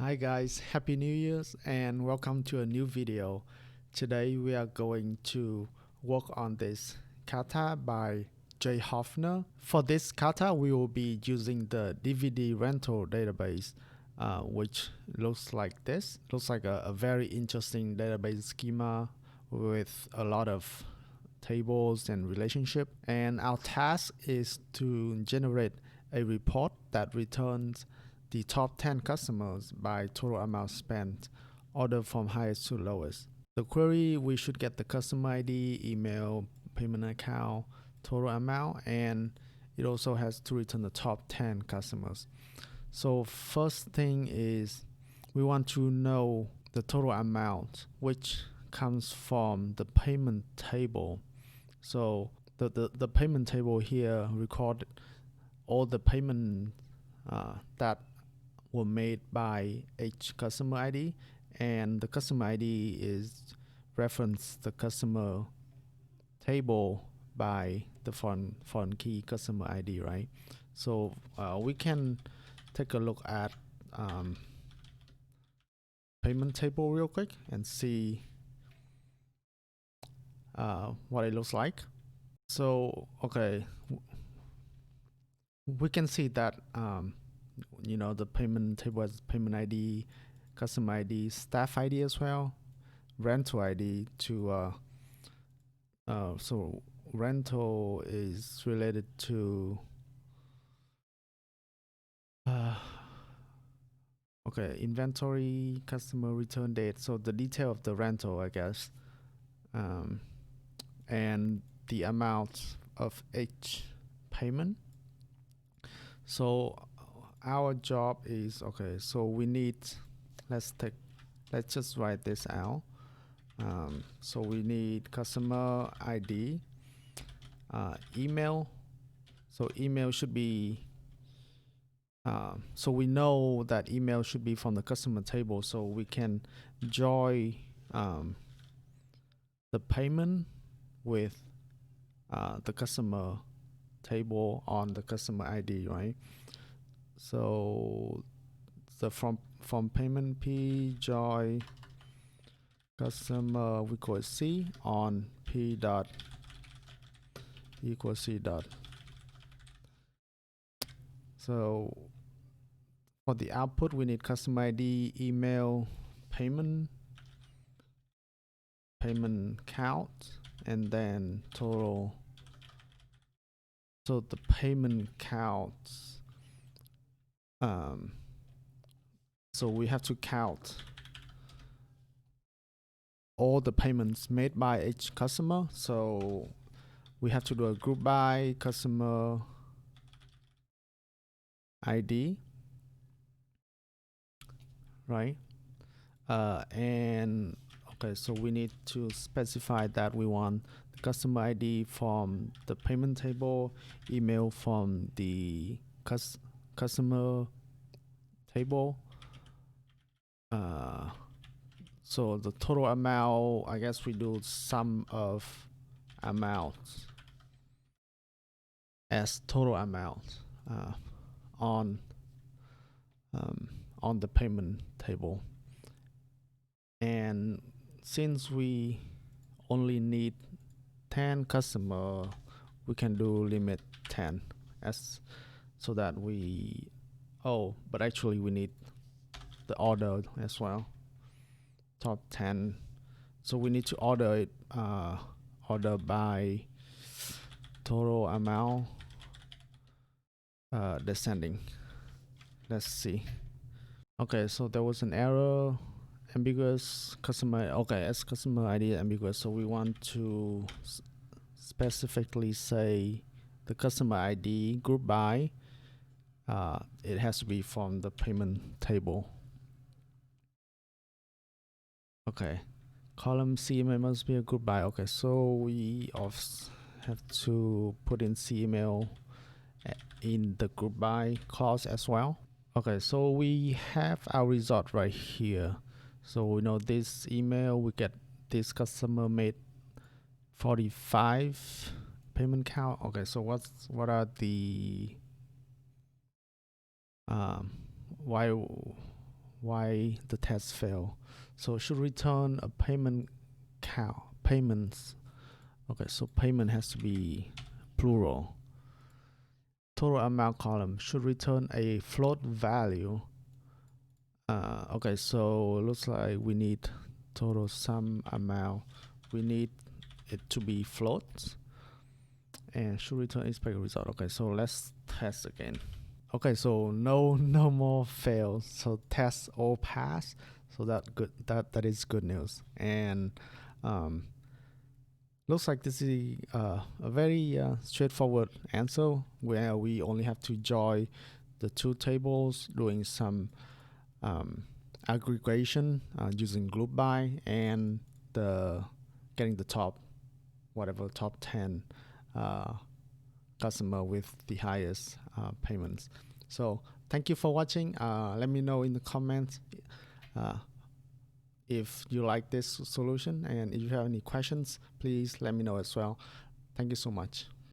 Hi guys, Happy New Year's and welcome to a new video. Today we are going to work on this kata by Jay Hoffner. For this kata, we will be using the DVD rental database, which looks like this. Looks like a very interesting database schema with a lot of tables and relationship. And our task is to generate a report that returns the top 10 customers by total amount spent, order from highest to lowest. The query, we should get the customer ID, email, payment account, total amount, and it also has to return the top 10 customers. So first thing is we want to know the total amount, which comes from the payment table. So the payment table here record all the payment that were made by each customer ID, and the customer ID is reference the customer table by the foreign key customer ID, right? So we can take a look at payment table real quick and see what it looks like. So okay, we can see that the payment table has payment ID, customer ID, staff ID as well, rental ID to so rental is related to okay, inventory, customer return date, so the detail of the rental, I guess, and the amount of each payment. So our job is okay, so we need, let's just write this out. So we need customer ID, email. So email should be so we know that email should be from the customer table, so we can join the payment with the customer table on the customer ID, right? So the from payment P join customer we call C on P dot equals C dot. So for the output, we need customer ID, email, payment count, and then total. So the payment counts. So we have to count all the payments made by each customer. So we have to do a group by customer ID, right? And okay, so we need to specify that we want the customer ID from the payment table, email from the customer table. So the total amount, I guess we do sum of amounts as total amount on the payment table. And since we only need 10 customer, we can do limit 10 as so that we but actually we need the order as well, top 10. So we need to order it order by total amount descending. Let's see. Okay, so there was an error, ambiguous customer. Okay, as customer ID ambiguous, so we want to specifically say the customer ID group by it has to be from the payment table. Okay, column CMail must be a group by. Okay, so we have to put in CMail in the group by clause as well. Okay, so we have our result right here. So we know this email, we get this customer made 45 payment count. Okay, so what are the why the test failed. So should return a payment count payments. Okay, so payment has to be plural. Total amount column should return a float value. Okay, so looks like we need total sum amount. We need it to be float and should return expected result. Okay, so let's test again. Okay, so no more fails. So tests all pass. So that is good news. And looks like this is a very straightforward answer where we only have to join the two tables, doing some aggregation using GROUPBY, and getting the top 10 customer with the highest payments. So thank you for watching. Let me know in the comments if you like this solution, and if you have any questions, please let me know as well. Thank you so much.